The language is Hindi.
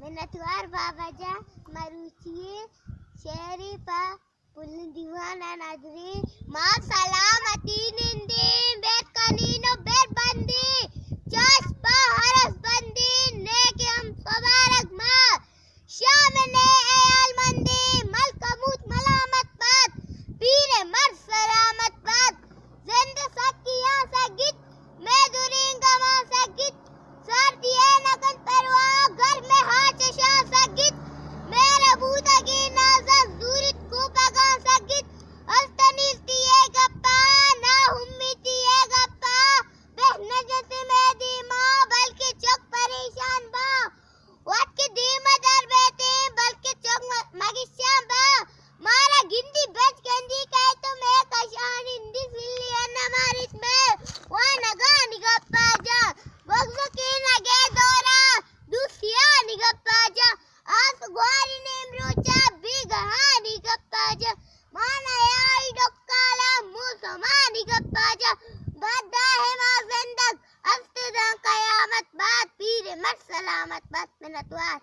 नटवार बाबा जा मरुचिए शेरी पा पुलिन दीवाना नाजरी माँ सलामती निंदी बेट कनीनो बेट बंदी चस पा हरस बंदी ने के हम सवारक माँ शाम ने अयाल मंदी मल कमूत मलामत बात पीरे मर सलामत बात जिंदे सकिया सगित मैं दुरिंगा माँ सगित सर्दी है नगन परवा घर में हाथ शाह सगित मेरा बूता की नाज़र दूरित को पगा सगित अस्तनीस्ती है गप्पा ना उम्मीदी है गप्पा बहना जैसे मैं दीमा बल्कि चौक परेशान बा वाट के दीमा दर बैठे बल्कि चौक मगी श्याम बा मारा गिंदी बच गंदी कहे तो मैं कशान हिंदी सिल्ली है न मारिस में वहाँ नगानी गप्पा जा वक्त की नगे दौरा दूसरिया निगप्पा जा आस ग्वारी नेम रोचा बिगहानी गप्पा जा माना याई डोकाला मुसमा निगप्पा जा बद्दा है माँ जिंदग अस्तदा कयामत बात पीरे मर सलामत बात में नतवार